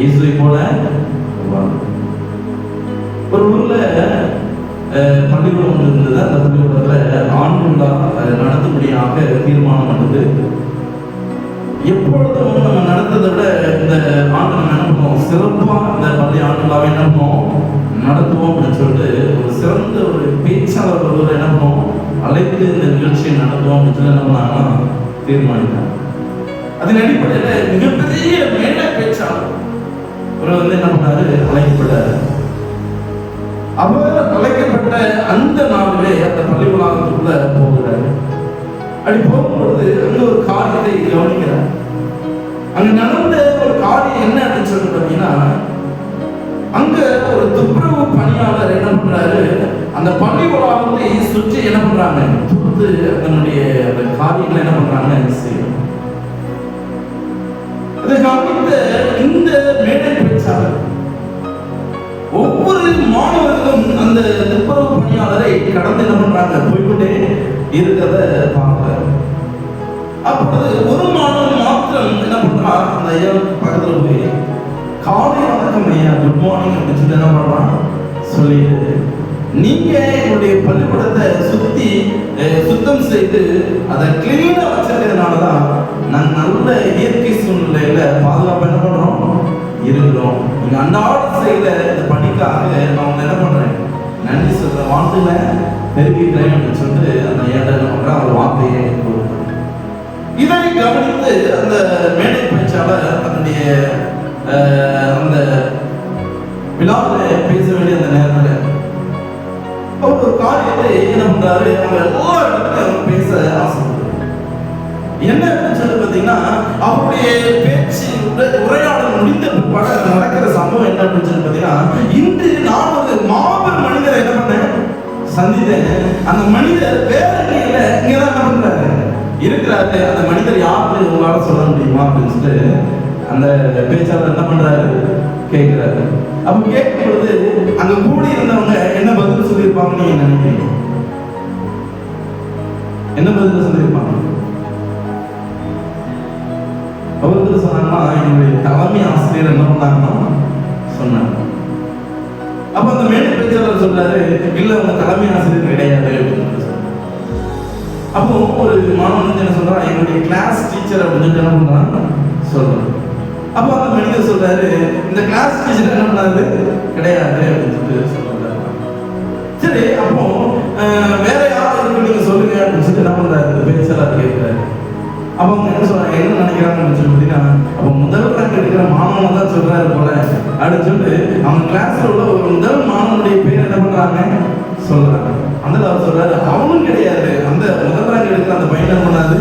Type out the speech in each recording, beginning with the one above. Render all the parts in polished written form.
இயேசுவை போல ஒரு ஊர்ல பள்ளிக்கூடம் ஒன்று இருந்தது. அந்த பள்ளிக்கூடத்துல ஆண்டு விழா நடத்தும்படியாக தீர்மானம் பண்ணது. எப்பொழுதும் நம்ம நடந்ததை விட இந்த ஆண்டு நம்ம என்ன பண்ணுவோம், சிறப்பா இந்த பள்ளி ஆண்டு விழாவை என்ன பண்ணுவோம் நடத்துவோம் அப்படின்னு சொல்லிட்டு ஒரு சிறந்த ஒரு பேச்சாளர் ஒருவர் என்ன பண்ணுவோம் அழைத்து இந்த நிகழ்ச்சியை நடத்துவோம் அப்படின்னு சொல்லி என்ன பண்ணாங்கன்னா தீர்மானித்தாங்க. அதன் அடிப்படையில் மிகப்பெரிய மேடை பேச்சாளர் ஒரு என்ன பண்ணாரு, அழைக்கப்பட்டாரு. அவர் அழைக்கப்பட்ட அந்த நாளிலே அந்த பள்ளி வளாகத்துக்குள்ள போகிறாரு. அப்படி போகும்பொழுது அங்க ஒரு காரியத்தை கவனிக்கிறார். அங்க நடந்த ஒரு காரியம் என்ன அப்படின்னு சொல்லி பார்த்தீங்கன்னா, அங்க ஒரு துப்புரவு பணியாளர் என்ன பண்றாரு, அந்த பள்ளி வளாகத்தை சுற்றி என்ன பண்றாங்க, துத்து அதனுடைய காரியங்களை என்ன பண்றாங்க செய்யணும். அதை கவனித்த இந்த மேடை பேச்சாளர் ஒவ்வொரு மாணவர்களும் அந்த துப்புரவு பணியாளரை கடந்து என்ன பண்றாங்க, போய்கொண்டே இருக்கிறத பார்க்கிறார். அப்பொழுது ஒரு மாணவன் மாத்திரம் என்ன பண்றா, அந்த ஐயா பக்கத்துல போய் காலை வணக்கம் ஐயா, குட் மார்னிங் அப்படின்னு சொல்லி என்ன பண்றான் சொல்லிட்டு, நீங்க என்னுடைய பள்ளிக்கூடத்தை சுத்தம் செய்து அதை கிளீனா வச்சிருக்கிறதுனாலதான் நாங்க நல்ல இயற்கை சூழ்நிலையில பாதுகாப்பு என்ன பண்றோம் இருக்கிறோம். நீங்க அன்றாட செய்த இந்த பணிக்காக நான் என்ன பண்றேன், நன்றி சொல்ற வார்த்தைகளை தெரிவிக்கிறேன் அப்படின்னு சொல்லிட்டு அந்த ஐயா என்ன பண்ற ஒரு வார்த்தையை கொடுக்குறேன். இதை கவனித்து அந்த மேடை பேச்சாளர் தன்னுடைய அந்த விழாவில் பேச வேண்டிய அந்த நேரத்தில் அவர் ஒரு காரியத்தை என்ன பண்றாரு, அவங்க எல்லா இடத்துலையும் பேச ஆசைப்படுறாரு. என்ன அப்படின்னு சொல்லி பார்த்தீங்கன்னா, அவருடைய பேச்சு உரையாடல் முடிந்த பிற்பாடு நடக்கிற சம்பவம் என்ன அப்படின்னு சொல்லி பார்த்தீங்கன்னா, இன்று நான் ஒரு மாபெரும் மனிதரை என்ன பண்ணேன் சந்தித்தேன். அந்த மனிதர் வேற இல்லை, இங்கதான் என்ன பண்றாரு இருக்கிறாரு. அந்த மனிதர் யாருன்னு உங்களால சொல்ல முடியுமா அப்படின்னு சொல்லிட்டு அந்த பேச்சாளர் என்ன பண்றாரு கேட்கிறாரு. அப்ப கேட்கும் பொழுது அங்க கூடி இருந்தவங்க என்ன பதில் சொல்லியிருப்பாங்க நீங்க நினைக்கிறீங்க? என்ன பதில் சொல்லியிருப்பாங்க? அவருக்கு சொன்னாங்கன்னா, என்னுடைய தலைமை ஆசிரியர் என்ன பண்ணாங்கன்னா சொன்னாங்க. அப்ப அந்த மேடை பேச்சாளர் சொல்றாரு, இல்ல உங்க தலைமை ஆசிரியர் கிடையாது அப்படின்னு சொல்றாரு. அப்போ ஒரு மாணவன் என்ன சொல்றான், என்னுடைய கிளாஸ் டீச்சர் அப்படின்னு என்ன பண்றாங்க சொல்றாரு. அப்போ அந்த மனிதர் சொல்றாரு, இந்த கிளாஸ் டீச்சர் என்ன பண்ணாரு கிடையாது அப்படின்னு சொல்லிட்டு சொல்றாரு. சரி, அப்போ வேற யாரும் நீங்க சொல்லுங்க அப்படின்னு சொல்லிட்டு என்ன பண்றாரு இந்த பேச்சாளர் கேட்கிறாரு. அப்போ அவங்க என்ன சொல்றாங்க, என்ன நினைக்கிறாங்க அப்படின்னு சொல்லி பார்த்தீங்கன்னா, அப்போ முதல் ரேங்க் எடுக்கிற மாணவனை தான் சொல்றாரு போல அப்படின்னு சொல்லிட்டு அவங்க கிளாஸ்ல உள்ள ஒரு முதல் மாணவனுடைய பேர் என்ன பண்றாங்க சொல்றாங்க. அந்த அவர் சொல்றாரு, அவனும் கிடையாது, அந்த முதல் ரேங்க் எடுக்கிற அந்த பையன் என்ன பண்ணாது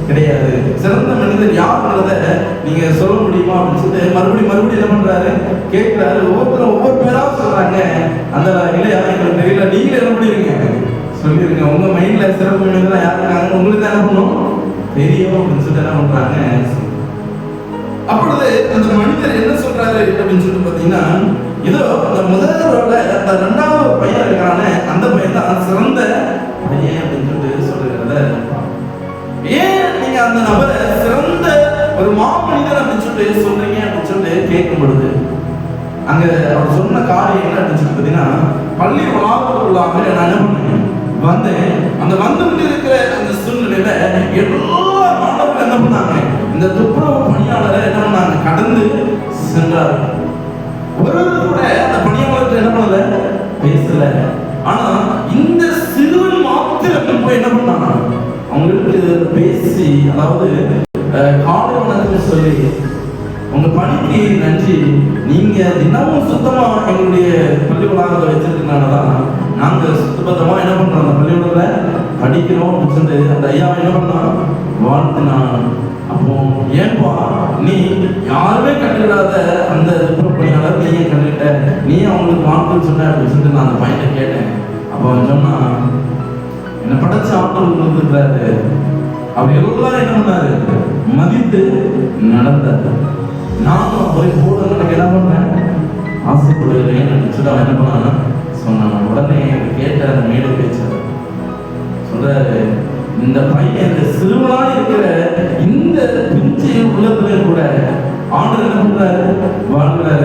கிடையாது. சிறந்த மனிதர் யாருன்றத நீங்க சொல்ல முடியுமா அப்படின்னு சொல்லிட்டு மறுபடியும் என்ன பண்றாரு கேட்கிறாரு. ஒவ்வொருத்தரும் ஒவ்வொரு பேரா சொல்றாங்க. அந்த இல்லையா எங்களுக்கு தெரியல, நீங்களே என்ன பண்ணிருங்க சொல்லிருங்க, உங்க மைண்ட்ல சிறப்பு மனிதர் யாரு இருக்காங்க உங்களுக்கு தான் என்ன பண்ணும் தெரியும் அப்படின்னு சொல்லிட்டு என்ன பண்றாங்க. அப்பொழுது அந்த மனிதர் என்ன சொல்றாரு அப்படின்னு சொல்லிட்டு பாத்தீங்கன்னா, ஏதோ அந்த முதல்வரோட அந்த ரெண்டாவது பையன் இருக்கான அந்த பையன் தான் சிறந்த பையன் அப்படின்னு சொல்லிட்டு சொல்லுகிறத. ஏன் நீங்க அந்த நபரை சிறந்த ஒரு மாமனிதர் அப்படின்னு சொல்லிட்டு சொல்றீங்க அப்படின்னு சொல்லிட்டு கேட்கும் பொழுது அங்க அவர் சொன்ன காரியம் என்ன அப்படின்னு சொல்லி பாத்தீங்கன்னா, பள்ளி வளாகத்துக்குள்ளாக நான் என்ன பண்ணேன் வந்தேன். அந்த வந்து இருக்கிற அந்த சூழ்நிலையில எல்லா மாணவர்கள் என்ன பண்ணாங்க, இந்த துப்புரவு பணியாளரை என்ன பண்ணாங்க கடந்து சென்றார். ஒருவர் கூட அந்த பணியாளர்கள் என்ன பண்ணல பேசல. ஆனா இந்த சிறுவன் மாத்திரம் போய் என்ன பண்ணாங்க அவங்களுக்கு பேசி, அதாவது காலை வணக்கம் சொல்லி, உங்க பணிக்கு நன்றி, நீங்க தினமும் சுத்தமா எங்களுடைய பள்ளி வளாகத்தை வச்சிருக்கனாலதான் நாங்க சுத்தபத்தமா என்ன பண்றோம் அந்த பள்ளிக்கூடத்துல படிக்கிறோம் அப்படின்னு சொல்லிட்டு அந்த ஐயா என்ன பண்ணா வாழ்த்துனான். அப்போ ஏன்பா நீ யாருமே கண்டுவிடாத அந்த பணியாளர் நீங்க கண்டுகிட்ட, நீ அவங்களுக்கு வாழ்த்துன்னு சொன்ன அப்படின்னு சொல்லிட்டு நான் அந்த பையனை கேட்டேன். அப்போ அவன் சொன்னா, என்ன படைச்ச ஆட்கள் இருக்கிறாரு, அவர் எல்லாம் என்ன பண்ணாரு மதித்து நடந்தார். நானும் அவரை போல எனக்கு என்ன பண்றேன் ஆசைப்படுகிறேன் அப்படின்னு சொல்லி அவன் என்ன பண்ணான் சொன்னான். உடனே கேட்ட அந்த மேடை பேச்சார் சொல்றாரு, இந்த பையன் இந்த சிறுவனா இருக்கிற இந்த பிஞ்சு உள்ளத்துல கூட ஆண்டு என்ன பண்றாரு வாழ்கிறாரு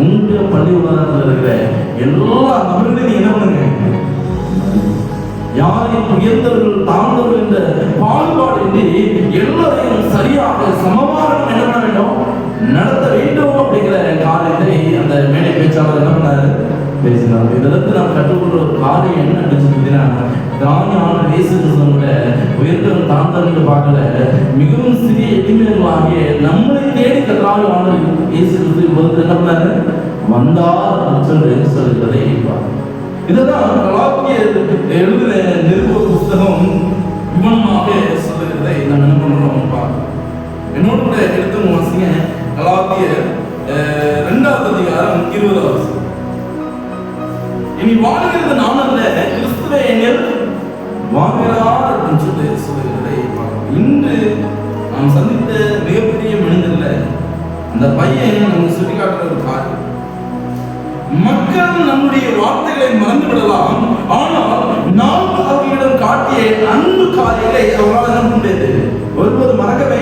உங்க பள்ளி உலகத்தில் இருக்கிற எல்லா நபர்களையும் நீங்க என்ன பண்ணுங்க, யாரையும் உயர்ந்தவர்கள் தாழ்ந்தவர்கள் என்ற பாகுபாடு இன்றி எல்லாரையும் சரியாக சமமாக என்ன பண்ண வேண்டும், நடத்த வேண்டும் அப்படிங்கிற காரியத்தை அந்த மேடை பேச்சாளர் என்ன பண்ணாரு, பேசினார். இதற்கு நாம் கற்றுக்கொள்ற ஒரு காரியம் என்ன அப்படின்னு சொல்லிட்டீங்கன்னா, திராவியான தேசங்களை உயர்ந்தவன் தாழ்ந்தவர்கள் பார்க்கல, மிகவும் சிறிய எளிமையாகிய நம்மளை தேடி திராவியான இயேசு வந்து என்ன பண்ணாரு, வந்தார் அப்படின்னு சொல்லுகிறதை இதுதான் கலாத்தியர் எழுதின நிருப புஸ்தகம் விவனமாக சொல்லுகிறதை நாம் என்ன பண்றோம் பார்க்கிறோம். என்னோட கூட எடுத்து வாசிங்க. கலாத்தியர் 2வது அதிகாரம் 20வது. இனி வாழ்கிறது நான் அல்ல, கிறிஸ்துவே என்னில் வாழ்கிறார் அப்படின்னு சொல்லுகிறதை பார்க்கிறோம். இன்று நாம் சந்தித்த மிகப்பெரிய மனிதர்ல அந்த பையன் நமக்கு சுட்டி காட்டுற ஒரு காரியம், மக்கள் நம்முடைய வார்த்தைகளை மறந்து விடலாம், ஆனால் நாம் அவர்களிடம் காட்டிய அன்பு காரியங்களை அவர்களால் என்ன முடியாது, ஒருவர் மறக்கவே.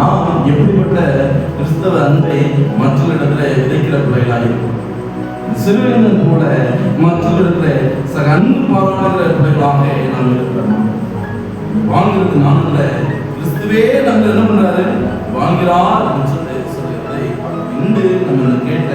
நாம் எப்படிப்பட்ட கிறிஸ்தவ அன்பை மற்றவர்களிடத்துல விதைக்கிற பிள்ளைகளாக இருக்கும், சிறுவர்கள் போல மற்றவர்களிடத்துல சக அன்பு பாராட்டுகிற பிள்ளைகளாக நாம் இருக்கிறோம். வாழ்கிறது நான் அல்ல, கிறிஸ்துவே நம்ம என்ன பண்றாரு, வாழ்கிறார் அப்படின்னு சொல்லுகிறதை இன்று நம்ம கேட்ட